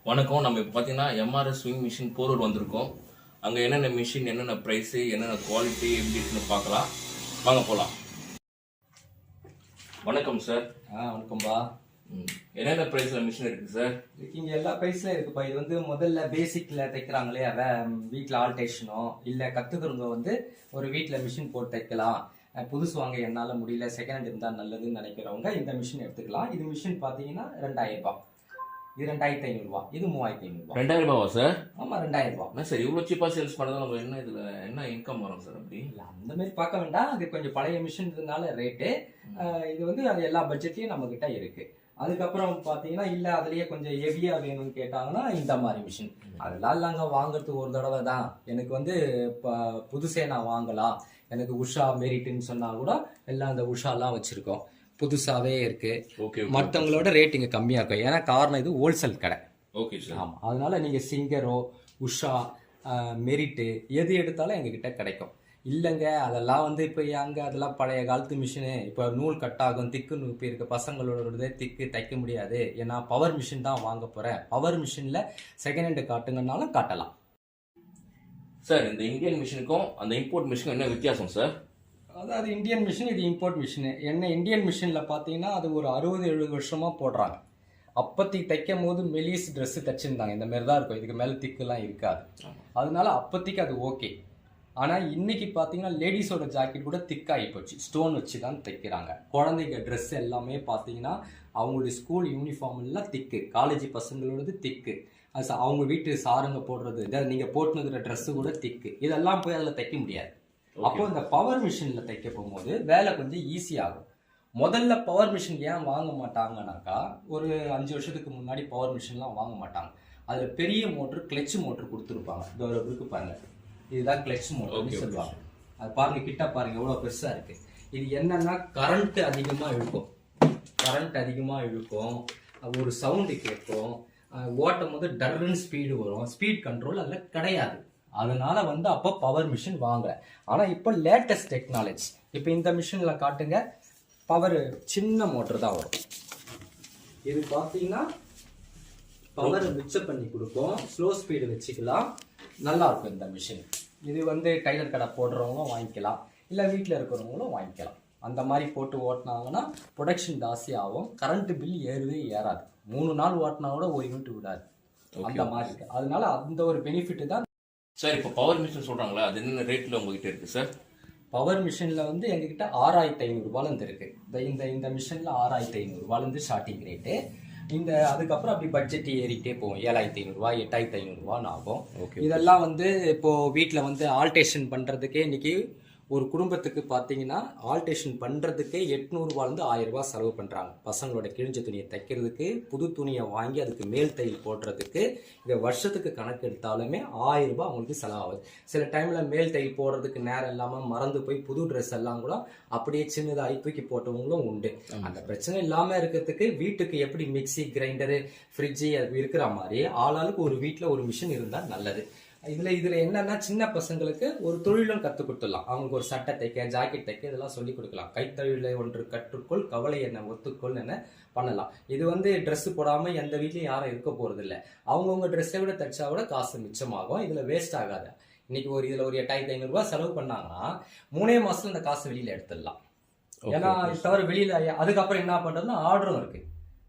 வணக்கம். நம்ம இப்போ பார்த்தீங்கன்னா எம்ஆர்எஸ் ஸ்விங் மிஷின் போரூர் வந்திருக்கோம். அங்கே என்னென்ன மிஷின், என்னென்ன ப்ரைஸு, என்னென்ன குவாலிட்டி எப்படி இருக்குன்னு பார்க்கலாம். வாங்க போகலாம். வணக்கம் சார். வணக்கம்பா. என்னென்ன ப்ரைஸில் மிஷின் இருக்குது சார்? இங்கே எல்லா ப்ரைஸ்ல இருக்குப்பா. இது வந்து முதல்ல பேசிக்ல தைக்கிறாங்களே, வீட்டில் ஆல்டேஷனோ இல்லை கற்றுக்கிறவங்க ஒரு வீட்டில் மிஷின் போட்டு தைக்கலாம். புதுசு வாங்க என்னால் முடியல, செகண்ட் ஹேண்ட் இருந்தால் நல்லதுன்னு நினைக்கிறவங்க இந்த மிஷின் எடுத்துக்கலாம். இது மிஷின் பார்த்தீங்கன்னா 2000 ரூபாய். இது 2500 ரூபா. இது 3500 ரூபா. 2000 ரூபாவா சார்? ஆமாம், 2000 ரூபா. என்ன சார் இவ்வளோ சீப்பாக சேல்ஸ் பண்ணுறது? நம்ம என்ன இதில் என்ன இன்கம் வரும் சார்? அப்படி இல்லை, அந்த மாதிரி பார்க்க வேண்டாம். அது கொஞ்சம் பழைய மிஷின்றதுனால ரேட்டு. இது அது எல்லா பட்ஜெட்லையும் நம்மக்கிட்ட இருக்கு. அதுக்கப்புறம் பார்த்தீங்கன்னா இல்லை அதுலேயே கொஞ்சம் ஹெவியாக வேணும்னு கேட்டாங்கன்னா இந்த மாதிரி மிஷின். அதெல்லாம் இல்லைங்க, வாங்குறதுக்கு ஒரு தடவை தான். எனக்கு இப்போ புதுசே நான் வாங்கலாம், எனக்கு உஷா மெரிட்டுன்னு சொன்னால் கூட எல்லாம் அந்த உஷாலாம் வச்சுருக்கோம், புதுசாகவே இருக்கு. ஓகே. மற்றவங்களோட ரேட் இங்கே கம்மியாக இருக்கும். ஏன்னா காரணம் இது ஹோல்சேல் கடை. Okay sir. ஆமாம், அதனால நீங்கள் சிங்கரோ உஷா மெரிட்டு எது எடுத்தாலும் எங்ககிட்ட கிடைக்கும். இல்லைங்க அதெல்லாம் இப்போ அங்கே அதெல்லாம் பழைய காலத்து மிஷினு, இப்போ நூல் கட் ஆகும், திக்குன்னு இப்போ இருக்க பசங்களோட திக்கு தைக்க முடியாது, ஏன்னா பவர் மிஷின் தான் வாங்க போகிறேன், பவர் மிஷினில் செகண்ட் ஹேண்டு காட்டுங்கன்னாலும் காட்டலாம். சார் இந்த இந்தியன் மிஷினுக்கும் அந்த இம்போர்ட் மிஷினுக்கும் என்ன வித்தியாசம் சார்? அதாவது இந்தியன் மிஷின், இது இம்போர்ட் மிஷினு. என்ன இந்தியன் மிஷினில் பார்த்தீங்கன்னா அது ஒரு 60-70 வருஷமாக போடுறாங்க. அப்போதைக்கு தைக்கும் போது மெலிஸ் ட்ரெஸ்ஸு தைச்சிருந்தாங்க, இந்த மாதிரி தான் இருக்கும், இதுக்கு மேலே திக்குலாம் இருக்காது. அதனால அப்போதைக்கு அது ஓகே. ஆனால் இன்னைக்கு பார்த்தீங்கன்னா லேடிஸோட ஜாக்கெட் கூட திக்காகி போச்சு, ஸ்டோன் வச்சு தான் தைக்கிறாங்க. குழந்தைங்க ட்ரெஸ் எல்லாமே பார்த்தீங்கன்னா அவங்களுடைய ஸ்கூல் யூனிஃபார்ம் எல்லாம் திக்கு, காலேஜ் பசங்களோடது திக்கு, அது அவங்க வீட்டு சாருங்க போடுறது, இதாவது நீங்கள் போட்டுனுக்கிற ட்ரெஸ்ஸு கூட திக்கு, இதெல்லாம் போய் அதில் தைக்க முடியாது. அப்போ இந்த பவர் மிஷினில் தைக்க போகும்போது வேலை கொஞ்சம் ஈஸியாகும். முதல்ல பவர் மிஷின் ஏன் வாங்க மாட்டாங்கனாக்கா, ஒரு 5 வருஷத்துக்கு முன்னாடி பவர் மிஷின்லாம் வாங்க மாட்டாங்க. அதில் பெரிய மோட்ரு, கிளச் மோட்ரு கொடுத்துருப்பாங்க. இதோட இருக்கு பாருங்க, இதுதான் கிளச் மோட்டர்னு சொல்லுவாங்க. அது பாருங்க, கிட்ட பாருங்க எவ்வளோ பெருசாக இருக்கு. இது என்னன்னா கரண்ட் அதிகமாக இழுக்கும், ஒரு சவுண்டு கேட்கும், ஓட்டும் போது டர்ன்னு ஸ்பீடு வரும். ஸ்பீட் கண்ட்ரோல் அதில் கிடையாது. அதனால அப்போ பவர் மிஷின் வாங்க. ஆனால் இப்போ லேட்டஸ்ட் டெக்னாலஜி. இப்போ இந்த மிஷினில் காட்டுங்க, பவர் சின்ன மோட்டர் தான் வரும். இது பார்த்தீங்கன்னா பவர் மிச்சம் பண்ணி கொடுக்கும், ஸ்லோ ஸ்பீடு வச்சுக்கலாம், நல்லா இருக்கும் இந்த மிஷின். இது டைலர் கடை போடுறவங்க வாங்கிக்கலாம், இல்லை வீட்டில் இருக்கிறவங்களும் வாங்கிக்கலாம். அந்த மாதிரி போட்டு ஓட்டினாங்கன்னா ப்ரொடக்ஷன் ஜாஸ்தி ஆகும், கரண்ட் பில் ஏறவே ஏறாது. 3 நாள் ஓட்டினா கூட ஒரு யூனிட் விடாது, அந்த மாதிரி இருக்கு. அதனால அந்த ஒரு பெனிஃபிட் தான் சார். இப்போ பவர் மிஷின் சொல்றாங்களா, அது என்ன ரேட்ல உங்ககிட்ட இருக்கு சார்? பவர் மிஷின்ல எங்ககிட்ட 6500 ரூபாயிலிருந்து இருக்கு. இந்த மிஷின்ல 6500 ரூபாயிலிருந்து ஸ்டார்டிங் ரேட்டு. அதுக்கப்புறம் அப்படி பட்ஜெட் ஏறிட்டே போகும். 7500 ரூபாய், 8500 ரூபான்னு ஆகும். இதெல்லாம் இப்போ வீட்டில் ஆல்டேஷன் பண்றதுக்கே இன்னைக்கு ஒரு குடும்பத்துக்கு பார்த்தீங்கன்னா ஆல்டேஷன் பண்ணுறதுக்கே 800 ரூபாயிலிருந்து 1000 ரூபாய் செலவு பண்ணுறாங்க. பசங்களோட கிழிஞ்ச துணியை தைக்கிறதுக்கு, புது துணியை வாங்கி அதுக்கு மேல் தையல் போடுறதுக்கு, இந்த வருஷத்துக்கு கணக்கு எடுத்தாலுமே 1000 ரூபாய் அவங்களுக்கு செலவாகுது. சில டைமில் மேல் தையல் போடுறதுக்கு நேரம் இல்லாமல் மறந்து போய் புது ட்ரெஸ் எல்லாம் கூட அப்படியே சின்னதாக தூக்கி போட்டவங்களும் உண்டு. அந்த பிரச்சனை இல்லாமல் இருக்கிறதுக்கு வீட்டுக்கு எப்படி மிக்சி, கிரைண்டரு, ஃப்ரிட்ஜு அது இருக்கிற மாதிரி ஆளாளுக்கு ஒரு வீட்டில் ஒரு மிஷின் இருந்தால் நல்லது. இதுல என்னன்னா சின்ன பசங்களுக்கு ஒரு தொழிலும் கற்றுக் கொடுத்துடலாம். அவங்களுக்கு ஒரு சட்டை தைக்க, ஜாக்கெட் தைக்க இதெல்லாம் சொல்லி கொடுக்கலாம். கைத்தொழிலை ஒன்று கற்றுக்கொள், கவலை என்ன ஒத்துக்கொள் என்ன பண்ணலாம். இது ட்ரெஸ் போடாம எந்த வீட்லயும் யாரும் இருக்க போறது இல்லை. அவங்கவுங்க ட்ரெஸ்ஸை விட தைச்சா விட காசு மிச்சமாகும், இதுல வேஸ்ட் ஆகாது. இன்னைக்கு இதுல ஒரு 8500 ரூபாய் செலவு பண்ணாங்கன்னா 3 மாசத்துல இந்த காசு வெளியில எடுத்துடலாம். ஏன்னா தவிர வெளியில அதுக்கப்புறம் என்ன பண்றதுன்னா ஆர்டரும் இருக்கு.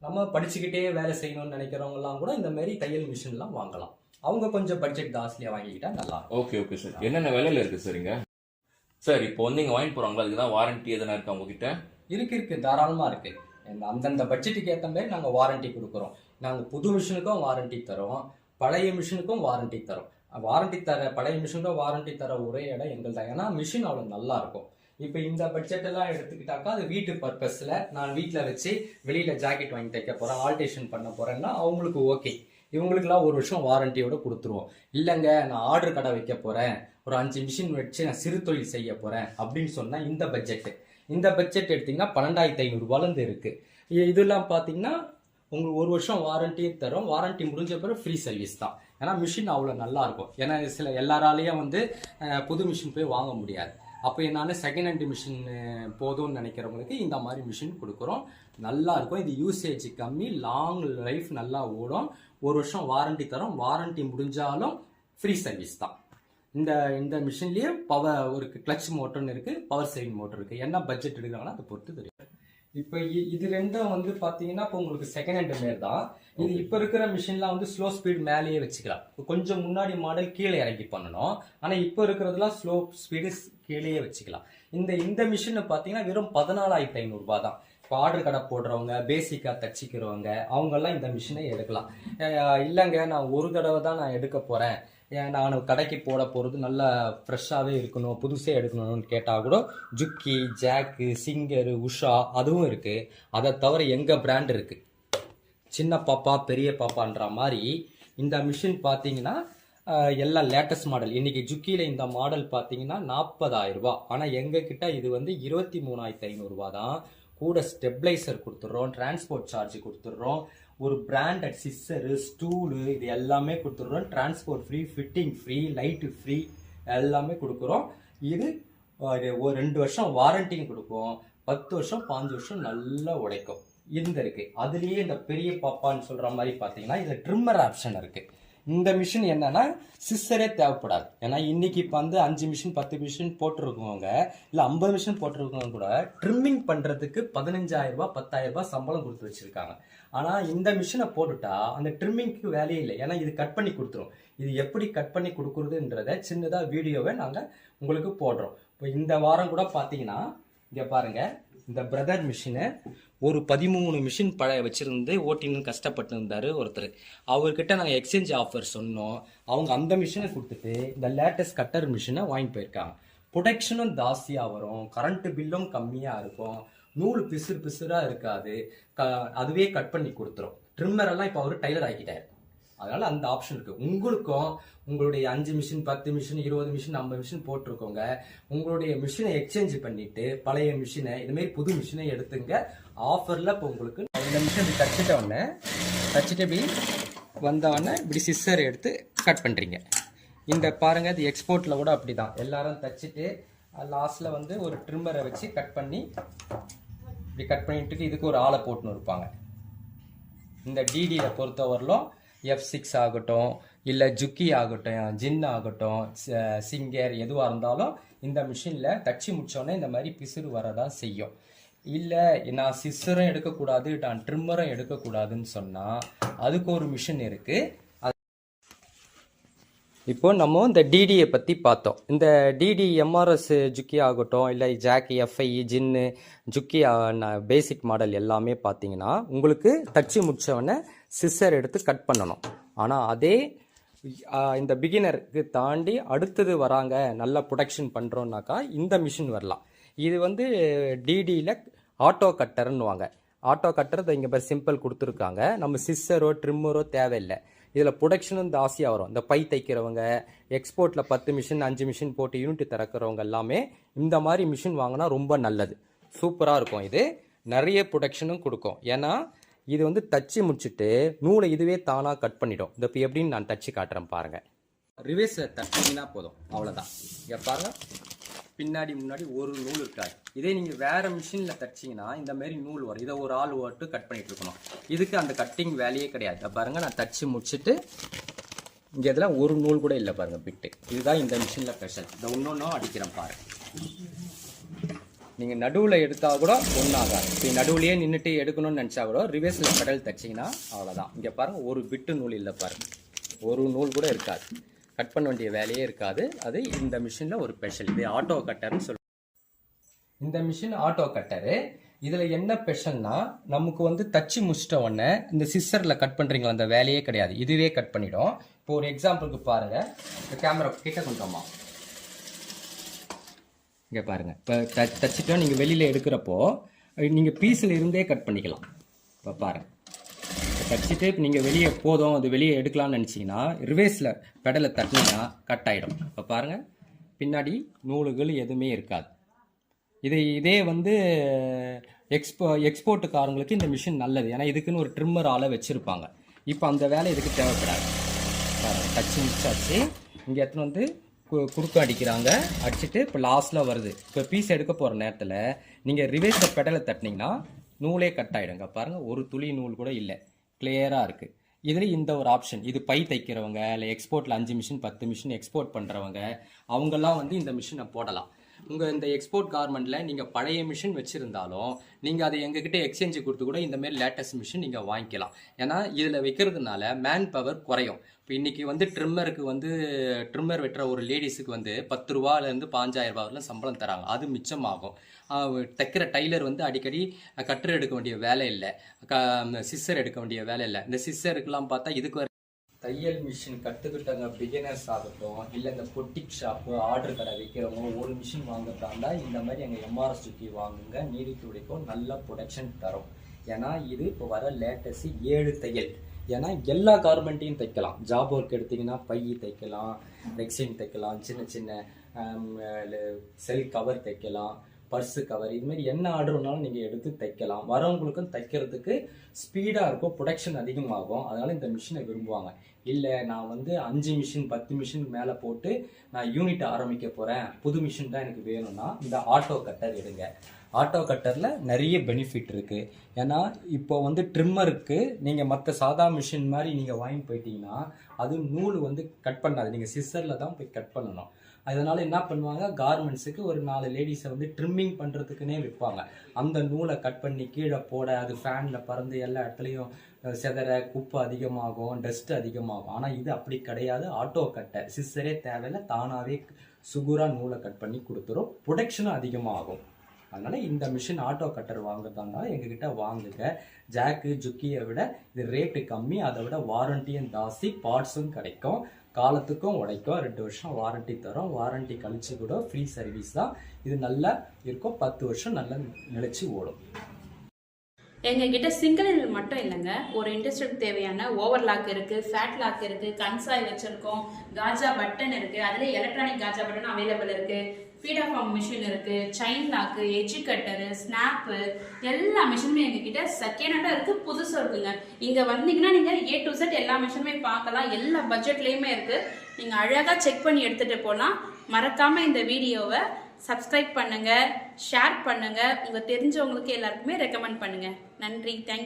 நம்ம படிச்சுக்கிட்டே வேலை செய்யணும்னு நினைக்கிறவங்க எல்லாம் கூட இந்த மாதிரி தையல் மிஷின் எல்லாம் வாங்கலாம். அவங்க கொஞ்சம் பட்ஜெட் ஜாஸ்தியா வாங்கிக்கிட்டா நல்லா. Okay sir. என்னென்ன விலையில இருக்கு சரிங்க சார்? இப்போ இங்க வாங்கி போறாங்களா, அதுக்குதான் வாரண்டி எதனா இருக்கா உங்ககிட்ட? இருக்கு, தாராளமா இருக்கு. அந்தந்த பட்ஜெட்டுக்கு ஏற்ற மாதிரி நாங்கள் வாரண்டி கொடுக்குறோம். நாங்கள் புது மிஷினுக்கும் வாரண்டி தரோம், பழைய மிஷினுக்கும் வாரண்டி தரோம். பழைய மிஷினுக்கும் வாரண்டி தர ஒரே இடம் எங்கள் தான். ஏன்னா மிஷின் அவ்வளோ நல்லா இருக்கும். இப்போ இந்த பட்ஜெட் எல்லாம் எடுத்துக்கிட்டாக்கா அது வீட்டு பர்பஸ்ல நான் வீட்டில் வச்சு வெளியில ஜாக்கெட் வாங்கி தைக்க போறேன், ஆல்டேஷன் பண்ண போறேன்னா அவங்களுக்கு ஓகே. இவங்களுக்குலாம் 1 வருஷம் வாரண்டியோட கொடுத்துருவோம். இல்லைங்க நான் ஆர்டர் கடை வைக்க போறேன், ஒரு 5 மிஷின் வச்சு நான் சிறு தொழில் செய்ய போறேன் அப்படின்னு சொன்னா இந்த பட்ஜெட் எடுத்தீங்கன்னா 12500 ரூபாயிலிருந்து இருக்கு. இதெல்லாம் பார்த்தீங்கன்னா உங்களுக்கு 1 வருஷம் வாரண்டியும் தரும். வாரண்டி முடிஞ்ச பிறகு ஃப்ரீ சர்வீஸ் தான். ஏன்னா மிஷின் அவ்வளோ நல்லா இருக்கும். ஏன்னா எல்லாராலையும் புது மிஷின் போய் வாங்க முடியாது. அப்போ நான் செகண்ட் ஹேண்ட் மிஷின் போதும்னு நினைக்கிறவங்களுக்கு இந்த மாதிரி மிஷின் கொடுக்குறோம். நல்லா இருக்கும். இது யூசேஜ் கம்மி, லாங் லைஃப் நல்லா ஓடும். 1 வருஷம் வாரண்டி தரோம். வாரண்டி முடிஞ்சாலும் ஃப்ரீ சர்வீஸ் தான். இந்த மிஷின்லயே பவர் ஒரு கிளச் மோட்டர்னு இருக்கு, பவர் சேவிங் மோட்டர் இருக்கு. என்ன பட்ஜெட் எடுக்கிறாங்கன்னா அதை பொறுத்து தெரியும். இப்போ இது ரெண்டும் வந்து பாத்தீங்கன்னா இப்போ உங்களுக்கு செகண்ட் ஹேண்ட் மாரி தான். இது இப்போ இருக்கிற மிஷின்லாம் வந்து ஸ்லோ ஸ்பீட் மேலேயே வச்சுக்கலாம். கொஞ்சம் முன்னாடி மாடல் கீழே இறங்கி பண்ணணும். ஆனா இப்போ இருக்கிறதுலாம் ஸ்லோ ஸ்பீடு கீழேயே வச்சுக்கலாம். இந்த மிஷின் பாத்தீங்கன்னா வெறும் 14,500 ரூபாய் தான். இப்போ ஆர்டர் கடை போடுறவங்க, பேசிக்கா தச்சிக்கிறவங்க அவங்கெல்லாம் இந்த மிஷினை எடுக்கலாம். இல்லைங்க நான் ஒரு தடவை தான் நான் எடுக்க போறேன், நான் கடைக்கு போட போகிறது நல்லா ஃப்ரெஷ்ஷாகவே இருக்கணும், புதுசே எடுக்கணும்னு கேட்டால் கூட ஜுக்கி, ஜாக்கு, சிங்கர், உஷா அதுவும் இருக்குது. அதை தவிர எங்கள் பிராண்ட் இருக்குது. சின்ன பாப்பா பெரிய பாப்பான்ற மாதிரி இந்த மிஷின் பார்த்தீங்கன்னா எல்லாம் லேட்டஸ்ட் மாடல். இன்றைக்கி ஜுக்கியில் இந்த மாடல் பார்த்தீங்கன்னா 40,000 ரூபாய். ஆனால் எங்ககிட்ட இது வந்து 23,500 ரூபா தான். கூட ஸ்டெப்லைசர் கொடுத்துட்றோம், டிரான்ஸ்போர்ட் சார்ஜ் கொடுத்துட்றோம், ஒரு பிராண்டட் சிஸ்ஸரு, ஸ்டூலு இது எல்லாமே கொடுத்துட்றோம். Transport free, fitting free, light free எல்லாமே கொடுக்குறோம். இது ஒரு 2 வருஷம் வாரண்டியும் கொடுக்கும். 10 வருஷம் 5 வருஷம் நல்லா உடைக்கும். இருக்கு அதுலேயே இந்த பெரிய பாப்பான்னு சொல்கிற மாதிரி பார்த்தீங்கன்னா இதில் ட்ரிம்மர் ஆப்ஷன் இருக்குது. இந்த மிஷின் என்னன்னா சிஸ்ஸரே தேவைப்படாது. ஏன்னா இன்னைக்கு இப்போ வந்து 5 மிஷின் 10 மிஷின் போட்டிருக்கவங்க இல்லை 50 மிஷின் போட்டிருக்கவங்க கூட ட்ரிம்மிங் பண்ணுறதுக்கு 15,000 ரூபாய் 10,000 ரூபாய் சம்பளம் கொடுத்து வச்சிருக்காங்க. ஆனால் இந்த மிஷினை போட்டுட்டா அந்த ட்ரிம்மிங்க்கு வேலையே இல்லை. ஏன்னா இது கட் பண்ணி கொடுத்துரும். இது எப்படி கட் பண்ணி கொடுக்குறதுன்றத சின்னதாக வீடியோவை நாங்கள் உங்களுக்கு போடுறோம். இப்போ இந்த வாரம் கூட பார்த்தீங்கன்னா இங்கே பாருங்க, இந்த பிரதர் மிஷினை ஒரு 13 மிஷின் வச்சிருந்து ஓட்டின்னு கஷ்டப்பட்டு இருந்தாரு ஒருத்தர். அவர்கிட்ட நாங்கள் எக்ஸ்சேஞ்ச் ஆஃபர் சொன்னோம். அவங்க அந்த மிஷினை கொடுத்துட்டு இந்த லேட்டஸ்ட் கட்டர் மிஷினை வாங்கி போயிருக்காங்க. ப்ரொடெக்ஷனும் ஜாஸ்தியாக வரும், கரண்ட் பில்லும் கம்மியாக இருக்கும், நூல் பிசுறாக இருக்காது, அதுவே கட் பண்ணி கொடுத்துரும். ட்ரிம்மர் எல்லாம் இப்போ அவர் டைலர் ஆக்கிட்டாரு. அதனால அந்த ஆப்ஷன் இருக்கு. உங்களுக்கும் உங்களுடைய 5 மிஷின் 10 மிஷின் 20 மிஷின் 50 மிஷின் போட்டிருக்கோங்க. உங்களுடைய மிஷினை எக்ஸ்சேஞ்ச் பண்ணிட்டு பழைய மிஷினை இதுமாரி புது மிஷினை எடுத்துங்க. ஆஃபர்ல இப்போ உங்களுக்கு இந்த மிஷின் தச்சுட்டு இப்படி வந்தவொடனே இப்படி சிஸ்ஸர் எடுத்து கட் பண்றீங்க. இந்த பாருங்க, இது எக்ஸ்போர்ட்ல கூட அப்படிதான். எல்லாரும் தச்சுட்டு லாஸ்ட்ல வந்து ஒரு ட்ரிம்மரை வச்சு கட் பண்ணி இப்படி கட் பண்ணிட்டு இதுக்கு ஒரு ஆளை போட்டுன்னு இருப்பாங்க. இந்த டிடியை பொறுத்தவரையிலும் F6 ஆகட்டும், இல்லை ஜுக்கி ஆகட்டும், ஜின் ஆகட்டும், சிங்கர் எதுவாக இருந்தாலும் இந்த மிஷினில் தச்சு முடிச்சோடனே இந்த மாதிரி பிசுறு வரதான் செய்யும். இல்லை நான் சிஸ்ஸரும் எடுக்கக்கூடாது, நான் ட்ரிம்மரும் எடுக்கக்கூடாதுன்னு சொன்னால் அதுக்கு ஒரு மிஷின் இருக்குது. இப்போ நம்ம இந்த டிடியை பற்றி பார்த்தோம். இந்த டிடி எம்ஆர்எஸ் ஜுக்கி ஆகட்டும், இல்லை ஜாக், எஃப்ஐ, ஜின்னு, ஜுக்கி பேசிக் மாடல் எல்லாமே பார்த்தீங்கன்னா உங்களுக்கு தச்சு முடிச்சவொடனே சிஸ்ஸர் எடுத்து கட் பண்ணணும். ஆனால் அதே இந்த பிகினருக்கு தாண்டி அடுத்தது வராங்க, நல்ல ப்ரொடக்ஷன் பண்ணுறோன்னாக்கா இந்த மிஷின் வரலாம். இது வந்து டிடியில் ஆட்டோ கட்டர்னுவாங்க. ஆட்டோ கட்டர் இங்கே பாரு சிம்பிள் கொடுத்துருக்காங்க. நம்ம சிஸ்ஸரோ ட்ரிம்மரோ தேவையில்லை. இதில் ப்ரொடக்ஷனும் ஜாஸ்தியாக வரும். இந்த பை தைக்கிறவங்க, எக்ஸ்போர்ட்டில் 10 மிஷின் 5 மிஷின் போட்டு யூனிட் திறக்கிறவங்க எல்லாமே இந்த மாதிரி மிஷின் வாங்கினா ரொம்ப நல்லது. சூப்பராக இருக்கும். இது நிறைய ப்ரொடக்ஷனும் கொடுக்கும். ஏன்னா இது வந்து தச்சு முடிச்சுட்டு நூலை இதுவே தானாக கட் பண்ணிடும். இந்த இப்போ எப்படின்னு நான் தச்சு காட்டுறேன் பாருங்கள். ரிவர்ஸில் தட்டிங்கன்னா போதும், அவ்வளோதான். இங்கே பாருங்கள், பின்னாடி முன்னாடி ஒரு நூல் இருக்காது. இதே நீங்கள் வேறு மிஷினில் தச்சிங்கன்னா இந்த மாதிரி நூல் வரும். இதை ஒரு ஆள் ஓட்டு கட் பண்ணிட்டு இருக்கணும். இதுக்கு அந்த கட்டிங் வேலையே கிடையாது. பாருங்கள், நான் தச்சு முடிச்சுட்டு இங்கே இதெல்லாம் ஒரு நூல் கூட இல்லை பாருங்கள், பிட்டு. இதுதான் இந்த மிஷினில் ஸ்பெஷல். இந்த ஒன்றொன்றும் அடிக்கிறேன் பாருங்கள். நீங்கள் நடுவில் எடுத்தால் கூட ஒன்றாகாது. இப்போ நடுவுலையே நின்றுட்டு எடுக்கணும்னு நினச்சா கூட ரிவர்ஸில் பெடல் தச்சிங்கன்னா அவ்வளோதான். இங்கே பாருங்கள், ஒரு பிட்டு நூல் இல்லை பாருங்கள், ஒரு நூல் கூட இருக்காது. கட் பண்ண வேண்டிய வேலையே இருக்காது. அது இந்த மிஷினில் ஒரு ஸ்பெஷல். இது ஆட்டோ கட்டர்னு சொல்லுவோம். இந்த மிஷின் ஆட்டோ கட்டரு. இதில் என்ன ஸ்பெஷல்னா நமக்கு வந்து தச்சு முடிச்சிட்ட உடனே இந்த சிஸ்ஸரில் கட் பண்ணுறீங்களா அந்த வேலையே கிடையாது. இதுவே கட் பண்ணிடும். இப்போ ஒரு எக்ஸாம்பிளுக்கு பாருங்கள், இந்த கேமரா கிட்ட கொஞ்சமா இங்கே பாருங்கள். இப்போ தச்சுட்டா நீங்கள் வெளியில் எடுக்கிறப்போ நீங்கள் பீஸில் இருந்தே கட் பண்ணிக்கலாம். இப்போ பாருங்கள், தச்சுட்டு இப்போ நீங்கள் வெளியே போதும் அது வெளியே எடுக்கலாம்னு நினச்சிங்கன்னா ரிவர்ஸில் பெடலை தட்டினீங்கன்னா கட் ஆகிடும். இப்போ பாருங்கள், பின்னாடி எதுவுமே இருக்காது. இதே வந்து எக்ஸ்போர்ட்டுக்காரங்களுக்கு இந்த மிஷின் நல்லது. ஏன்னா இதுக்குன்னு ஒரு ட்ரிம்மர் ஆளை வச்சுருப்பாங்க. இப்போ அந்த வேலை இதுக்கு தேவைப்படாது. பாருங்கள், தச்சு மிச்சாச்சு. இங்கே எடுத்துன்னு வந்து குறுக்க அடிக்கிறாங்க, அடிச்சுட்டு இப்போ லாஸ்ட்டில் வருது. இப்போ பீஸ் எடுக்க போகிற நேரத்தில் நீங்கள் ரிவேர்ஸில் பெடலை தட்டினீங்கன்னா நூலே கட் ஆகிடுங்க. பாருங்கள், ஒரு துளி நூல் கூட இல்லை, கிளியராக இருக்குது. இதில் இந்த ஒரு ஆப்ஷன், இது பை தைக்கிறவங்க இல்லை எக்ஸ்போர்ட்டில் 5 மிஷின் 10 மிஷின் எக்ஸ்போர்ட் பண்ணுறவங்க அவங்கெல்லாம் வந்து இந்த மிஷினை போடலாம். உங்கள் இந்த எக்ஸ்போர்ட் கார்மெண்ட்டில் நீங்கள் பழைய மிஷின் வச்சுருந்தாலும் நீங்கள் அதை எங்ககிட்ட எக்ஸ்சேஞ்சு கொடுத்து கூட இந்தமாரி லேட்டஸ்ட் மிஷின் நீங்கள் வாங்கிக்கலாம். ஏன்னா இதில் வைக்கிறதுனால மேன் பவர் குறையும். இப்போ இன்றைக்கி வந்து ட்ரிம்மருக்கு வந்து ட்ரிம்மர் வெட்டுற ஒரு லேடிஸுக்கு வந்து 10 ரூபாலேருந்து 5000 ரூபாய் சம்பளம் தராங்க. அது மிச்சமாகும். தைக்கிற டைலர் வந்து அடிக்கடி கட்டர் எடுக்க வேண்டிய வேலை இல்லை, சிஸ்ஸர் எடுக்க வேண்டிய வேலை இல்லை. இந்த சிஸ்ஸருக்கெல்லாம் பார்த்தா இதுக்கு தையல் மிஷின் கற்றுக்கிட்டவங்க பிகினர்ஸ் ஆகட்டும், இல்லை இந்த பொட்டிக் ஷாப்பு ஆர்டர் கடை வைக்கிறவங்க ஒரு மிஷின் வாங்குறதா இந்த மாதிரி எங்கள் எம்ஆர்எஸ் சுற்றி வாங்குங்க. நீடித்துடைக்கும் நல்ல ப்ரொடக்ஷன் தரும். ஏன்னா இது இப்போ வர லேட்டஸ்ட் 7 தையல். ஏன்னா எல்லா கார்மெண்ட்டையும் தைக்கலாம். ஜாப் ஒர்க் எடுத்திங்கன்னா பை தைக்கலாம், ரெக்ஸின் தைக்கலாம், சின்ன சின்ன செல் கவர் தைக்கலாம், பர்ஸு கவர், இதுமாரி என்ன ஆர்டர்னாலும் நீங்கள் எடுத்து தைக்கலாம். வரவங்களுக்கும் தைக்கிறதுக்கு ஸ்பீடாக இருக்கும், ப்ரொடக்ஷன் அதிகமாகும். அதனால் இந்த மிஷினை விரும்புவாங்க. இல்லை நான் வந்து 5 மிஷின் 10 மிஷின் மேலே போட்டு நான் யூனிட் ஆரம்பிக்க போகிறேன், புது மிஷின் தான் எனக்கு வேணும்னா இந்த ஆட்டோ கட்டர் எடுங்க. ஆட்டோ கட்டரில் நிறைய பெனிஃபிட் இருக்குது. ஏன்னா இப்போ வந்து ட்ரிம்மருக்கு நீங்கள் மற்ற சாதா மிஷின் மாதிரி நீங்கள் வாங்கி போயிட்டீங்கன்னா அது நூல் வந்து கட் பண்ணாது, நீங்கள் சிஸ்ஸரில் தான் போய் கட் பண்ணணும். அதனால் என்ன பண்ணுவாங்க, கார்மெண்ட்ஸுக்கு ஒரு 4 லேடிஸை வந்து ட்ரிம்மிங் பண்ணுறதுக்குன்னே விற்பாங்க. அந்த நூலை கட் பண்ணி கீழே போட அது ஃபேனில் பறந்து எல்லா இடத்துலையும் செதற, குப்பை அதிகமாகும், டஸ்ட் அதிகமாகும். ஆனால் இது அப்படி கிடையாது. ஆட்டோ கட்டர் சிஸ்ஸரே தேவையில்லை, தானாகவே சுகுராக நூலை கட் பண்ணி கொடுத்துரும், ப்ரொடக்ஷனும் அதிகமாகும். அதனால் இந்த மிஷின் ஆட்டோ கட்டர் வாங்குறதால எங்ககிட்ட வாங்குங்க. ஜாக்கு ஜுக்கியை விட இது ரேட்டு கம்மி, அதை விட வாரண்டியும் ஜாஸ்தி, பார்ட்ஸும் கிடைக்கும், காலத்துக்கும் உடைக்கும். 2 வருஷம் வாரண்டி தரும். வாரண்டி கழிச்சு கூட ஃப்ரீ சர்வீஸ் தான். இது நல்லா இருக்கும், 10 வருஷம் நல்லா நிலைச்சு ஓடும். எங்ககிட்ட சிங்கிள் மட்டும் இல்லைங்க, ஒரு இண்டஸ்ட்ரிக்கு தேவையான ஓவர்லாக் இருக்குது, ஃபேட் லாக் இருக்குது, கன்சாய் வச்சுருக்கோம், காஜா பட்டன் இருக்குது, அதில் எலக்ட்ரானிக் காஜா பட்டன் அவைலபிள் இருக்குது, ஃபீட் ஆஃப் ஃபார்ம் மிஷின் இருக்குது, chain lock, edge cutter, snap, எல்லா மிஷினுமே எங்ககிட்ட செகண்ட் ஹேண்டாக இருக்குது, புதுசாக இருக்குங்க. இங்கே வந்தீங்கன்னா நீங்கள் A to Z எல்லா மிஷினுமே பார்க்கலாம். எல்லா பட்ஜெட்லேயுமே இருக்குது. நீங்கள் அழகாக செக் பண்ணி எடுத்துகிட்டு போகலாம். மறக்காமல் இந்த வீடியோவை சப்ஸ்கிரைப் பண்ணுங்கள், ஷேர் பண்ணுங்கள், உங்கள் தெரிஞ்சவங்களுக்கு எல்லாருக்குமே ரெக்கமெண்ட் பண்ணுங்கள். நன்றி, தேங்க்யூ.